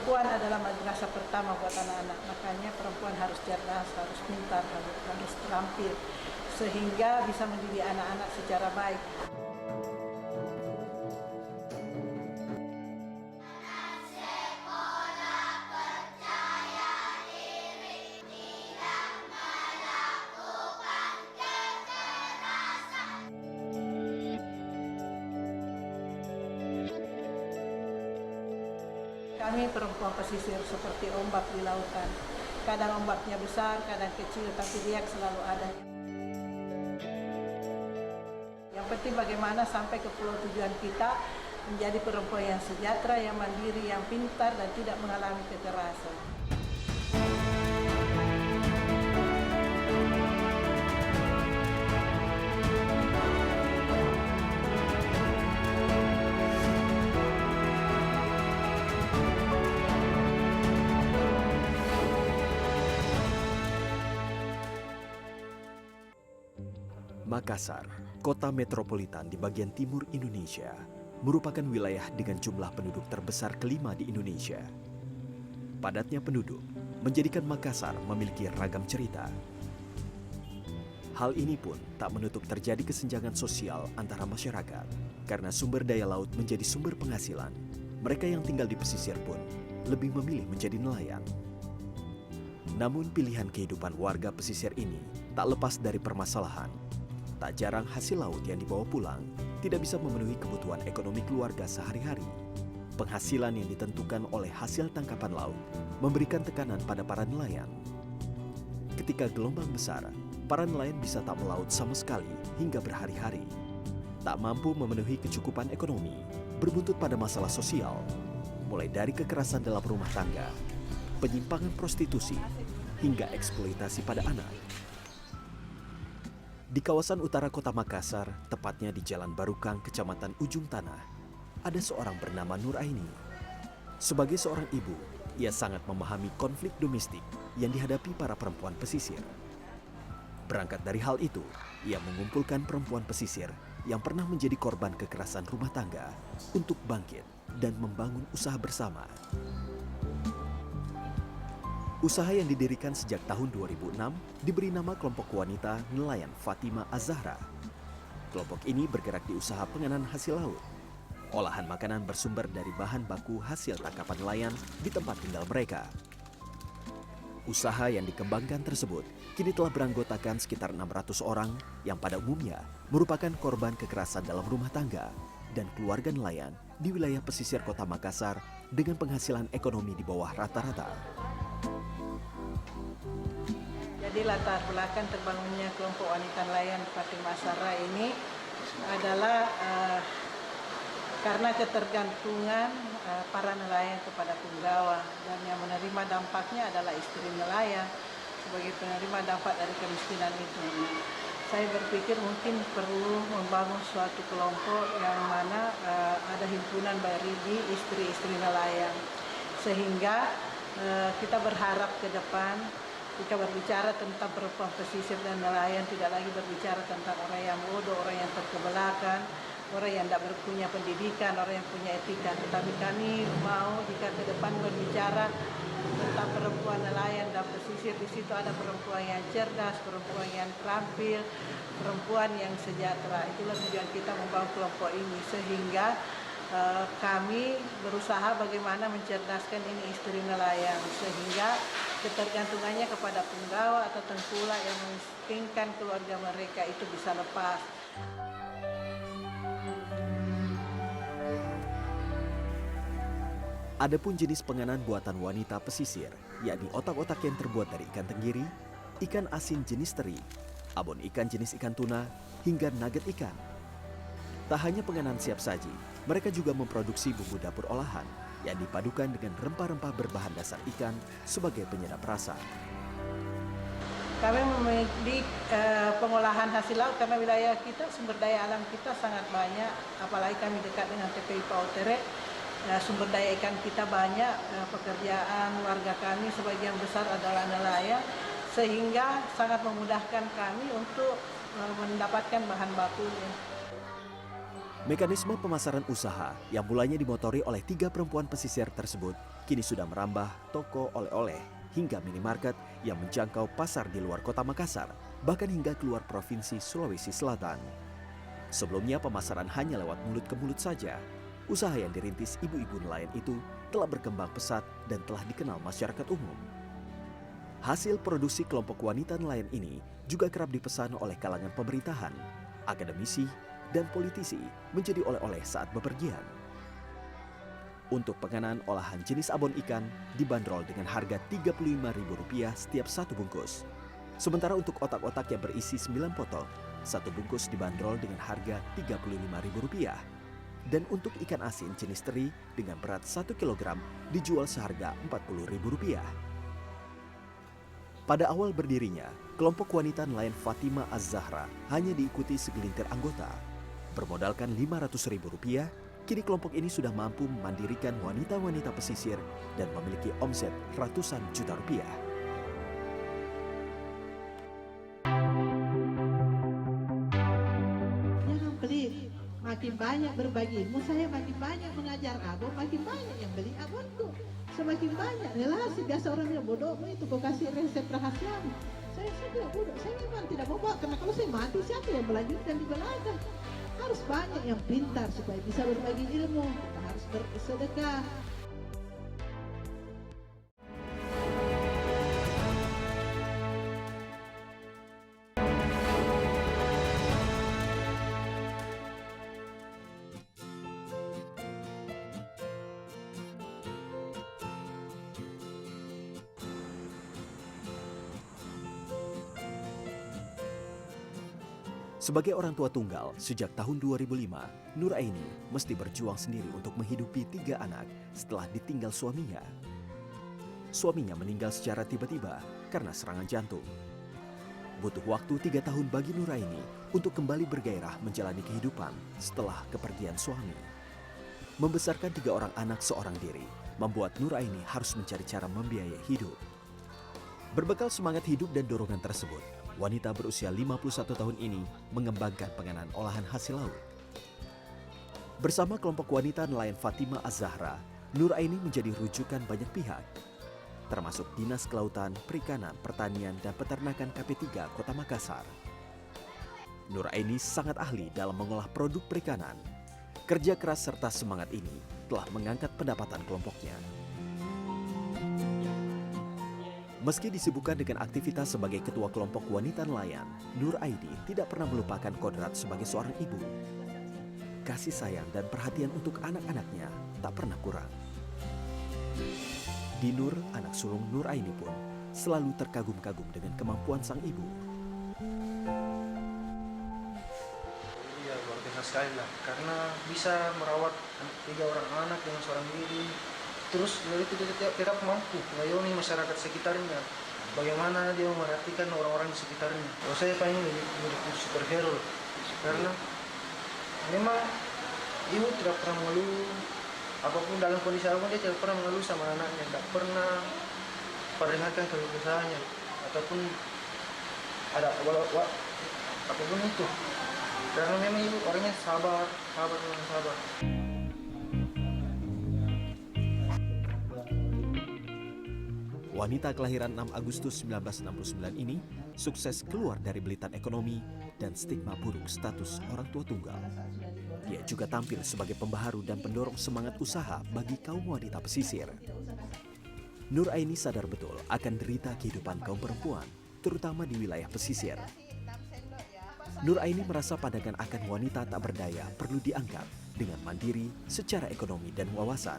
perempuan adalah madrasah pertama buat anak-anak, makanya perempuan harus cerdas, harus pintar, harus terampil, sehingga bisa mendidik anak-anak secara baik. Kami perempuan pesisir seperti ombak di lautan. Kadang ombaknya besar, kadang kecil, tapi riak selalu ada. Yang penting bagaimana sampai ke pulau tujuan kita menjadi perempuan yang sejahtera, yang mandiri, yang pintar, dan tidak mengalami kekerasan. Makassar, kota metropolitan di bagian timur Indonesia, merupakan wilayah dengan jumlah penduduk terbesar kelima di Indonesia. Padatnya penduduk menjadikan Makassar memiliki ragam cerita. Hal ini pun tak menutup terjadi kesenjangan sosial antara masyarakat, karena sumber daya laut menjadi sumber penghasilan. Mereka yang tinggal di pesisir pun lebih memilih menjadi nelayan. Namun pilihan kehidupan warga pesisir ini tak lepas dari permasalahan. Tak jarang hasil laut yang dibawa pulang tidak bisa memenuhi kebutuhan ekonomi keluarga sehari-hari. Penghasilan yang ditentukan oleh hasil tangkapan laut memberikan tekanan pada para nelayan. Ketika gelombang besar, para nelayan bisa tak melaut sama sekali hingga berhari-hari. Tak mampu memenuhi kecukupan ekonomi, berbuntut pada masalah sosial, mulai dari kekerasan dalam rumah tangga, penyimpangan prostitusi, hingga eksploitasi pada anak. Di kawasan utara kota Makassar, tepatnya di Jalan Barukang, Kecamatan Ujung Tanah, ada seorang bernama Nur Aini. Sebagai seorang ibu, ia sangat memahami konflik domestik yang dihadapi para perempuan pesisir. Berangkat dari hal itu, ia mengumpulkan perempuan pesisir yang pernah menjadi korban kekerasan rumah tangga untuk bangkit dan membangun usaha bersama. Usaha yang didirikan sejak tahun 2006 diberi nama Kelompok Wanita Nelayan Fatima Az-Zahra. Kelompok ini bergerak di usaha penganan hasil laut. Olahan makanan bersumber dari bahan baku hasil tangkapan nelayan di tempat tinggal mereka. Usaha yang dikembangkan tersebut kini telah beranggotakan sekitar 600 orang yang pada umumnya merupakan korban kekerasan dalam rumah tangga dan keluarga nelayan di wilayah pesisir kota Makassar dengan penghasilan ekonomi di bawah rata-rata. Jadi latar belakang terbangunnya kelompok wanita nelayan Fatima Az-Zahra ini adalah karena ketergantungan para nelayan kepada punggawa, dan yang menerima dampaknya adalah istri nelayan sebagai penerima dampak dari kemiskinan itu. Saya berpikir mungkin perlu membangun suatu kelompok yang mana ada himpunan dari istri-istri nelayan, sehingga kita berharap ke depan jika berbicara tentang perempuan pesisir dan nelayan, tidak lagi berbicara tentang orang yang bodoh, orang yang terkebelakang, orang yang tidak punya pendidikan, orang yang punya etika. Tetapi kami mau jika ke depan berbicara tentang perempuan nelayan dan pesisir, di situ ada perempuan yang cerdas, perempuan yang terampil, perempuan yang sejahtera. Itulah tujuan kita membangun kelompok ini, sehingga kami berusaha bagaimana mencerdaskan ini istri nelayan, sehingga ketergantungannya kepada punggawa atau tengkulak yang memiskinkan keluarga mereka itu bisa lepas. Adapun jenis penganan buatan wanita pesisir, yakni otak-otak yang terbuat dari ikan tenggiri, ikan asin jenis teri, abon ikan jenis ikan tuna, hingga nugget ikan. Tak hanya penganan siap saji, mereka juga memproduksi bumbu dapur olahan yang dipadukan dengan rempah-rempah berbahan dasar ikan sebagai penyedap rasa. Kami memiliki pengolahan hasil laut karena wilayah kita, sumber daya alam kita sangat banyak, apalagi kami dekat dengan TPI Pautere. Sumber daya ikan kita banyak, pekerjaan warga kami sebagian besar adalah nelayan, sehingga sangat memudahkan kami untuk mendapatkan bahan bakunya. Mekanisme pemasaran usaha yang mulanya dimotori oleh 3 perempuan pesisir tersebut kini sudah merambah toko oleh-oleh hingga minimarket yang menjangkau pasar di luar kota Makassar, bahkan hingga keluar provinsi Sulawesi Selatan. Sebelumnya pemasaran hanya lewat mulut ke mulut saja. Usaha yang dirintis ibu-ibu nelayan itu telah berkembang pesat dan telah dikenal masyarakat umum. Hasil produksi kelompok wanita nelayan ini juga kerap dipesan oleh kalangan pemerintahan, akademisi, dan politisi menjadi oleh-oleh saat bepergian. Untuk penganan olahan jenis abon ikan dibanderol dengan harga Rp35.000 setiap satu bungkus. Sementara untuk otak-otak yang berisi 9 potong, satu bungkus dibanderol dengan harga Rp35.000. Dan untuk ikan asin jenis teri dengan berat 1 kg dijual seharga Rp40.000. Pada awal berdirinya, kelompok wanita nelayan Fatima Az-Zahra hanya diikuti segelintir anggota. Bermodalkan Rp500.000, kini kelompok ini sudah mampu memandirikan wanita-wanita pesisir dan memiliki omset ratusan juta rupiah. Jangan pelit, makin banyak berbagi ilmu, saya makin banyak mengajar abon, makin banyak yang beli abonku. Semakin banyak relasi, biasa orang yang bodoh itu kau kasih resep rahasia. Saya tidak bodoh, saya memang tidak mau bawa, karena kalau saya mati siapa yang melanjutkan di belakang. Harus banyak yang pintar supaya bisa berbagi ilmu, kita harus bersedekah. Sebagai orang tua tunggal, sejak tahun 2005, Nur Aini mesti berjuang sendiri untuk menghidupi 3 anak setelah ditinggal suaminya. Suaminya meninggal secara tiba-tiba karena serangan jantung. Butuh waktu 3 tahun bagi Nur Aini untuk kembali bergairah menjalani kehidupan setelah kepergian suami. Membesarkan 3 orang anak seorang diri, membuat Nur Aini harus mencari cara membiayai hidup. Berbekal semangat hidup dan dorongan tersebut, wanita berusia 51 tahun ini mengembangkan penganan olahan hasil laut. Bersama kelompok wanita nelayan Fatima Az-Zahra, Nur Aini menjadi rujukan banyak pihak, termasuk Dinas Kelautan, Perikanan, Pertanian, dan Peternakan KP3 Kota Makassar. Nur Aini sangat ahli dalam mengolah produk perikanan. Kerja keras serta semangat ini telah mengangkat pendapatan kelompoknya. Meski disibukkan dengan aktivitas sebagai ketua kelompok wanita nelayan, Nur Aini tidak pernah melupakan kodrat sebagai seorang ibu. Kasih sayang dan perhatian untuk anak-anaknya tak pernah kurang. Dinur, anak sulung Nur Aini pun selalu terkagum-kagum dengan kemampuan sang ibu. Iya, luar biasa sekali lah, karena bisa merawat 3 orang anak dengan seorang diri. Terus dia itu tetap mampu mengayomi masyarakat sekitarnya. Bagaimana dia memperhatikan orang-orang di sekitarnya. Kalau saya pengen menjadi superhero, karena memang ibu tidak pernah mengeluh. Apapun dalam kondisi apapun dia tidak pernah mengeluh sama anaknya, tidak pernah perdengarkan keluh kesahnya ataupun ada apapun itu. Karena memang ibu orangnya sabar, memang sabar. Wanita kelahiran 6 Agustus 1969 ini sukses keluar dari belitan ekonomi dan stigma buruk status orang tua tunggal. Dia juga tampil sebagai pembaharu dan pendorong semangat usaha bagi kaum wanita pesisir. Nur Aini sadar betul akan derita kehidupan kaum perempuan, terutama di wilayah pesisir. Nur Aini merasa pandangan akan wanita tak berdaya perlu diangkat dengan mandiri secara ekonomi dan wawasan.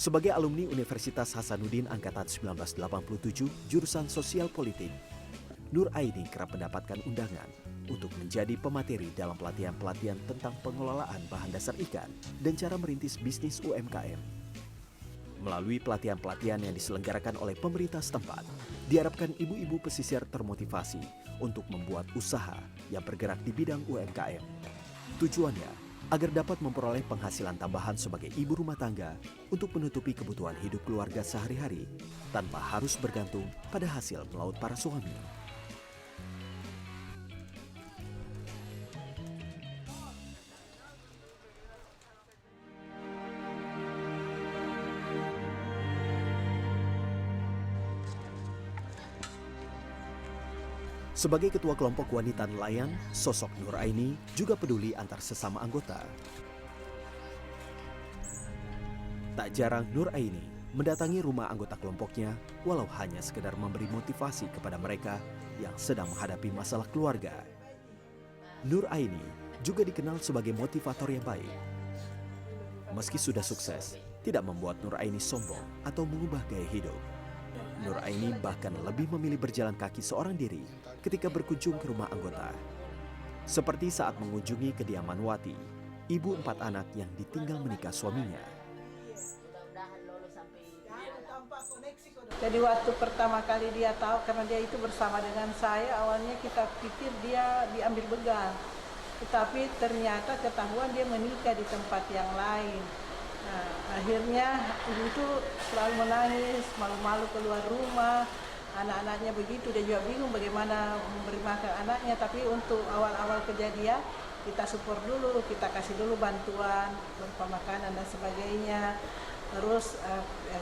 Sebagai alumni Universitas Hasanuddin Angkatan 1987, jurusan Sosial Politik, Nur Aini kerap mendapatkan undangan untuk menjadi pemateri dalam pelatihan-pelatihan tentang pengelolaan bahan dasar ikan dan cara merintis bisnis UMKM. Melalui pelatihan-pelatihan yang diselenggarakan oleh pemerintah setempat, diharapkan ibu-ibu pesisir termotivasi untuk membuat usaha yang bergerak di bidang UMKM. Tujuannya agar dapat memperoleh penghasilan tambahan sebagai ibu rumah tangga untuk menutupi kebutuhan hidup keluarga sehari-hari tanpa harus bergantung pada hasil melaut para suami. Sebagai ketua kelompok wanita nelayan, sosok Nur Aini juga peduli antar sesama anggota. Tak jarang Nur Aini mendatangi rumah anggota kelompoknya walau hanya sekedar memberi motivasi kepada mereka yang sedang menghadapi masalah keluarga. Nur Aini juga dikenal sebagai motivator yang baik. Meski sudah sukses, tidak membuat Nur Aini sombong atau mengubah gaya hidup. Nur Aini bahkan lebih memilih berjalan kaki seorang diri ketika berkunjung ke rumah anggota. Seperti saat mengunjungi kediaman Wati, ibu 4 anak yang ditinggal menikah suaminya. Jadi waktu pertama kali dia tahu, karena dia itu bersama dengan saya, awalnya kita pikir dia diambil begal. Tetapi ternyata ketahuan dia menikah di tempat yang lain. Nah, akhirnya ibu itu selalu menangis, malu-malu keluar rumah. Anak-anaknya begitu, dia juga bingung bagaimana memberi makan anaknya. Tapi untuk awal-awal kejadian, kita support dulu, kita kasih dulu bantuan, berupa makanan dan sebagainya. Terus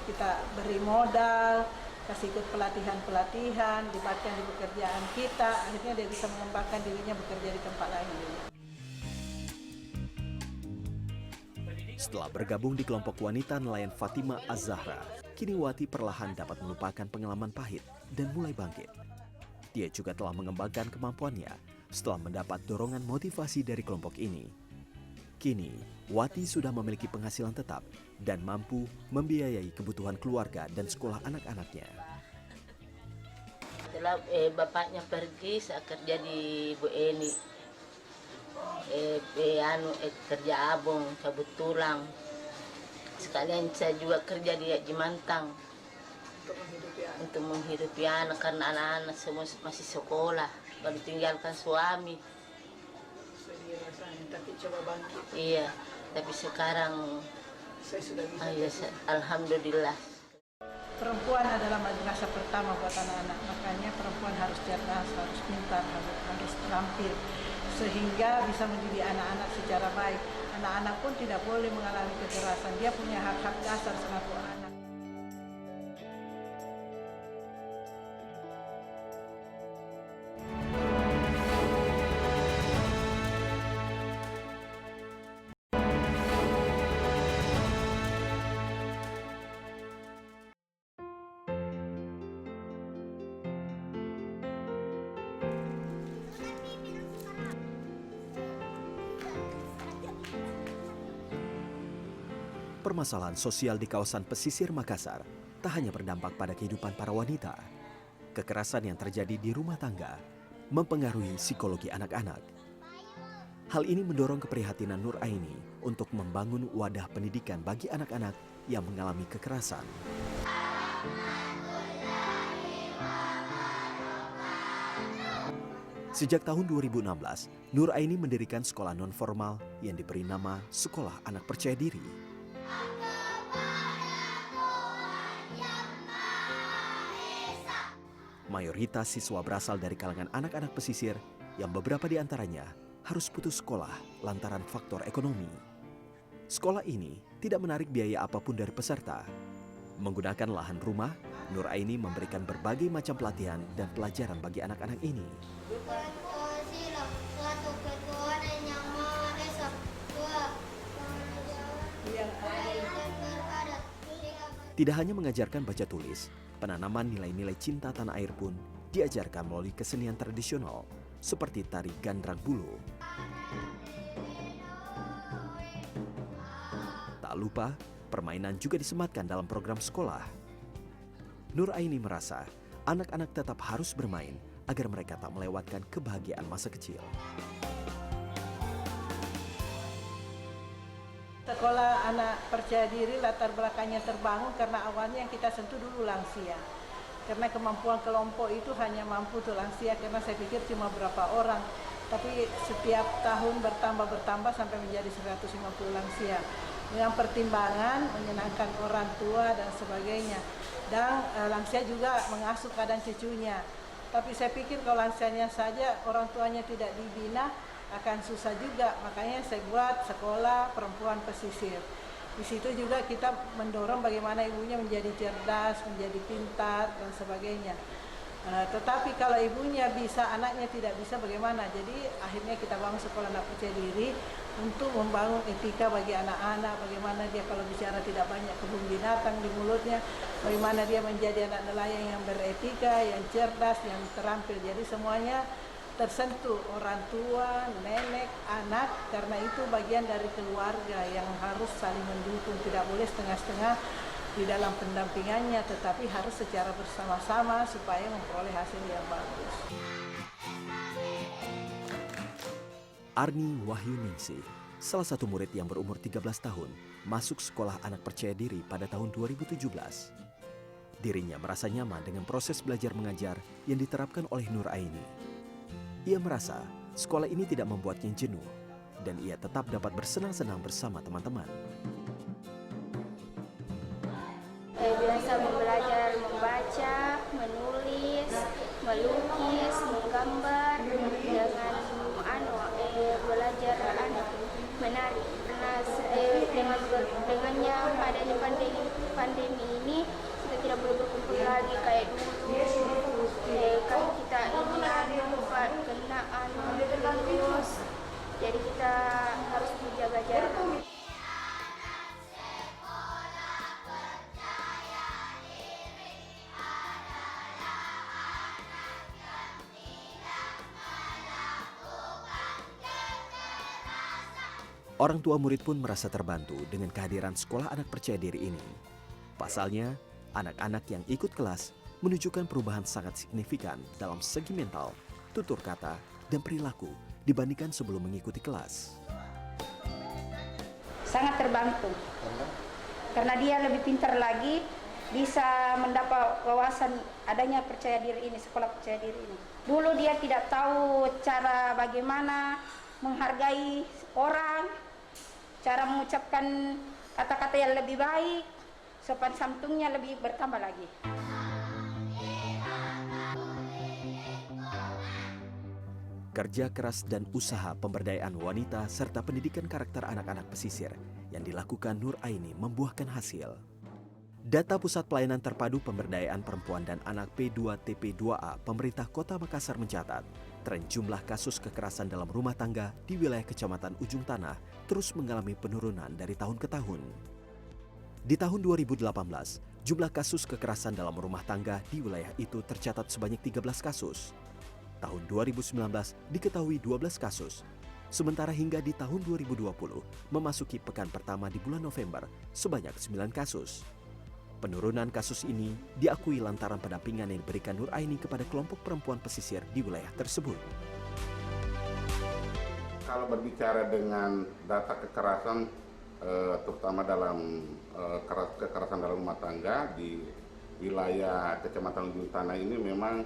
kita beri modal, kasih ikut pelatihan-pelatihan, libatkan di pekerjaan kita. Akhirnya dia bisa mengembangkan dirinya bekerja di tempat lain. Setelah bergabung di kelompok wanita nelayan Fatima Az-Zahra, kini Wati perlahan dapat melupakan pengalaman pahit dan mulai bangkit. Dia juga telah mengembangkan kemampuannya setelah mendapat dorongan motivasi dari kelompok ini. Kini, Wati sudah memiliki penghasilan tetap dan mampu membiayai kebutuhan keluarga dan sekolah anak-anaknya. Setelah bapaknya pergi, saya kerja di Bu Eni. Kerja abong, cabut tulang. Sekalian saya juga kerja di Jimantang untuk menghidupi anak, karena anak-anak semua masih sekolah, baru tinggalkan suami. Tapi coba bangkit. Iya, tapi sekarang Saya sudah bisa. alhamdulillah. Perempuan adalah madrasah pertama buat anak-anak, makanya perempuan harus cerdas, harus pintar, harus terampil, sehingga bisa mendidik anak-anak secara baik. Anak-anak pun tidak boleh mengalami kekerasan, dia punya hak-hak dasar selaku anak. Permasalahan sosial di kawasan pesisir Makassar tak hanya berdampak pada kehidupan para wanita. Kekerasan yang terjadi di rumah tangga mempengaruhi psikologi anak-anak. Hal ini mendorong keprihatinan Nur Aini untuk membangun wadah pendidikan bagi anak-anak yang mengalami kekerasan. Sejak tahun 2016, Nur Aini mendirikan sekolah non-formal yang diberi nama Sekolah Anak Percaya Diri. Mayoritas siswa berasal dari kalangan anak-anak pesisir yang beberapa di antaranya harus putus sekolah lantaran faktor ekonomi. Sekolah ini tidak menarik biaya apapun dari peserta. Menggunakan lahan rumah, Nur Aini memberikan berbagai macam pelatihan dan pelajaran bagi anak-anak ini. Tidak hanya mengajarkan baca tulis, penanaman nilai-nilai cinta tanah air pun diajarkan melalui kesenian tradisional seperti tari gandrang bulu. Tak lupa, permainan juga disematkan dalam program sekolah. Nur Aini merasa anak-anak tetap harus bermain agar mereka tak melewatkan kebahagiaan masa kecil. Sekolah Anak Percaya Diri latar belakangnya terbangun karena awalnya yang kita sentuh dulu lansia. Karena kemampuan kelompok itu hanya mampu untuk lansia, karena saya pikir cuma berapa orang. Tapi setiap tahun bertambah sampai menjadi 150 lansia. Dengan pertimbangan menyenangkan orang tua dan sebagainya. Dan lansia juga mengasuh kadang cucunya. Tapi saya pikir kalau lansianya saja orang tuanya tidak dibina, akan susah juga. Makanya saya buat sekolah perempuan pesisir. Di situ juga kita mendorong bagaimana ibunya menjadi cerdas, menjadi pintar dan sebagainya. Tetapi kalau ibunya bisa, anaknya tidak bisa, bagaimana? Jadi akhirnya kita bangun sekolah anak percaya diri untuk membangun etika bagi anak-anak, bagaimana dia kalau bicara tidak banyak kebun binatang di mulutnya, bagaimana dia menjadi anak nelayan yang beretika, yang cerdas, yang terampil. Jadi semuanya tersentuh, orang tua, nenek, anak, karena itu bagian dari keluarga yang harus saling mendukung, tidak boleh setengah-setengah di dalam pendampingannya, tetapi harus secara bersama-sama supaya memperoleh hasil yang bagus. Arni Wahyuningsih, salah satu murid yang berumur 13 tahun, masuk sekolah anak percaya diri pada tahun 2017. Dirinya merasa nyaman dengan proses belajar mengajar yang diterapkan oleh Nur Aini. Ia merasa sekolah ini tidak membuatnya jenuh dan ia tetap dapat bersenang-senang bersama teman-teman. Biasa belajar membaca, menulis, melukis, menggambar dengan belajar menari. Karena dengannya adanya pandemi ini kita tidak boleh berkumpul lagi kayak dulu. Kalau kita ini kena virus, jadi kita harus menjaga jarak. Orang tua murid pun merasa terbantu dengan kehadiran sekolah anak percaya diri ini. Pasalnya, anak-anak yang ikut kelas menunjukkan perubahan sangat signifikan dalam segi mental, tutur kata, dan perilaku dibandingkan sebelum mengikuti kelas. Sangat terbantu, karena dia lebih pintar lagi, bisa mendapat wawasan adanya percaya diri ini, sekolah percaya diri ini. Dulu dia tidak tahu cara bagaimana menghargai orang, cara mengucapkan kata-kata yang lebih baik, sopan santunnya lebih bertambah lagi. Kerja keras dan usaha pemberdayaan wanita serta pendidikan karakter anak-anak pesisir yang dilakukan Nur Aini membuahkan hasil. Data Pusat Pelayanan Terpadu Pemberdayaan Perempuan dan Anak P2TP2A Pemerintah Kota Makassar mencatat, tren jumlah kasus kekerasan dalam rumah tangga di wilayah Kecamatan Ujung Tanah terus mengalami penurunan dari tahun ke tahun. Di tahun 2018, jumlah kasus kekerasan dalam rumah tangga di wilayah itu tercatat sebanyak 13 kasus. Tahun 2019 diketahui 12 kasus. Sementara hingga di tahun 2020, memasuki pekan pertama di bulan November, sebanyak 9 kasus. Penurunan kasus ini diakui lantaran pendampingan yang diberikan Nur Aini kepada kelompok perempuan pesisir di wilayah tersebut. Kalau berbicara dengan data kekerasan, terutama dalam kekerasan dalam rumah tangga di wilayah Kecamatan Ujung Tanah ini memang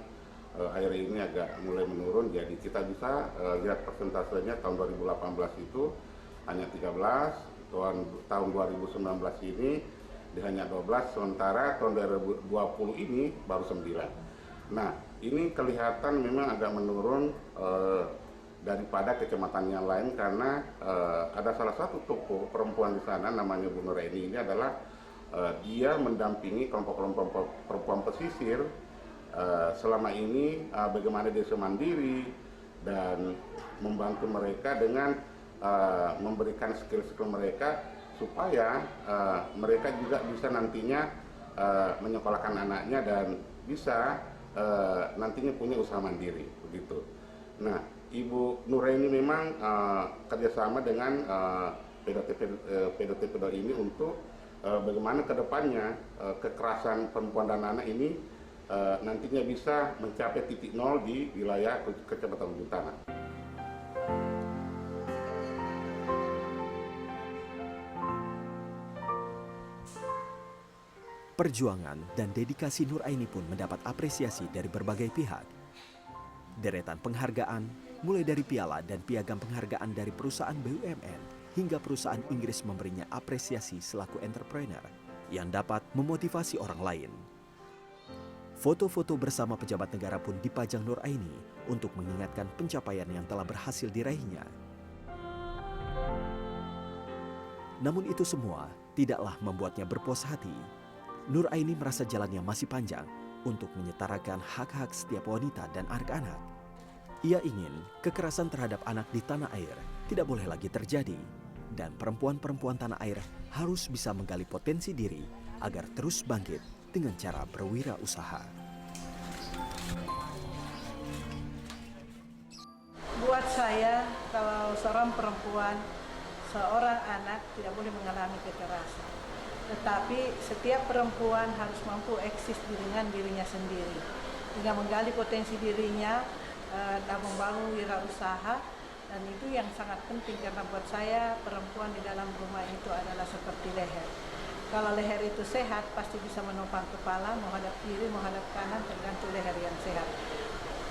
akhir ini agak mulai menurun. Jadi kita bisa lihat persentasenya tahun 2018 itu hanya 13, tahun 2019 ini hanya 12, sementara tahun 2020 ini baru 9. Nah, ini kelihatan memang agak menurun daripada kecamatan yang lain karena ada salah satu tokoh perempuan di sana namanya Bu Nur Aini. Ini adalah dia mendampingi kelompok-kelompok perempuan pesisir selama ini bagaimana dia semandiri dan membantu mereka dengan memberikan skill-skill mereka supaya mereka juga bisa nantinya menyekolahkan anaknya dan bisa nantinya punya usaha mandiri begitu. Nah, Ibu Nur Aini memang kerjasama dengan P2TP ini untuk bagaimana kedepannya kekerasan perempuan dan anak ini nantinya bisa mencapai titik nol di wilayah Kecamatan Ujung Tanah. Perjuangan dan dedikasi Nur Aini pun mendapat apresiasi dari berbagai pihak. Deretan penghargaan, mulai dari piala dan piagam penghargaan dari perusahaan BUMN hingga perusahaan Inggris memberinya apresiasi selaku entrepreneur yang dapat memotivasi orang lain. Foto-foto bersama pejabat negara pun dipajang Nur Aini untuk mengingatkan pencapaian yang telah berhasil diraihnya. Namun itu semua tidaklah membuatnya berpuas hati. Nur Aini merasa jalannya masih panjang untuk menyetarakan hak-hak setiap wanita dan anak-anak. Ia ingin kekerasan terhadap anak di tanah air tidak boleh lagi terjadi, dan perempuan-perempuan tanah air harus bisa menggali potensi diri agar terus bangkit dengan cara berwirausaha. Buat saya, kalau seorang perempuan, seorang anak tidak boleh mengalami kekerasan. Tetapi setiap perempuan harus mampu eksis dengan dirinya sendiri, dengan menggali potensi dirinya dan membangun wirausaha. Dan itu yang sangat penting, karena buat saya perempuan di dalam rumah itu adalah seperti leher. Kalau leher itu sehat, pasti bisa menopang kepala, menghadap kiri, menghadap kanan, tergantung leher yang sehat.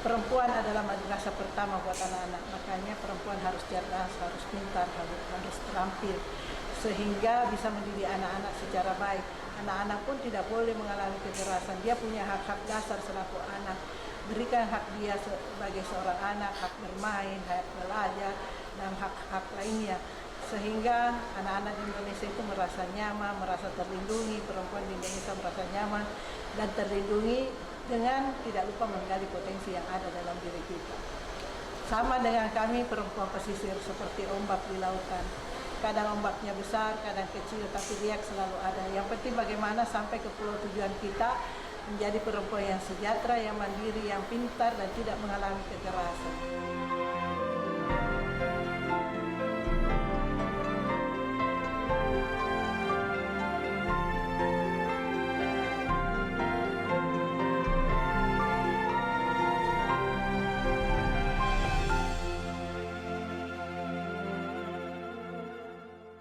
Perempuan adalah madrasah pertama buat anak-anak, makanya perempuan harus cerdas, harus pintar, harus terampil, sehingga bisa mendidik anak-anak secara baik. Anak-anak pun tidak boleh mengalami kekerasan, dia punya hak-hak dasar selaku anak. Berikan hak dia sebagai seorang anak, hak bermain, hak belajar, dan hak-hak lainnya. Sehingga anak-anak di Indonesia itu merasa nyaman, merasa terlindungi, perempuan di Indonesia merasa nyaman dan terlindungi dengan tidak lupa menggali potensi yang ada dalam diri kita. Sama dengan kami perempuan pesisir, seperti ombak di lautan. Kadang ombaknya besar, kadang kecil, tapi riak selalu ada. Yang penting bagaimana sampai ke pulau tujuan kita, menjadi perempuan yang sejahtera, yang mandiri, yang pintar, dan tidak mengalami kekerasan.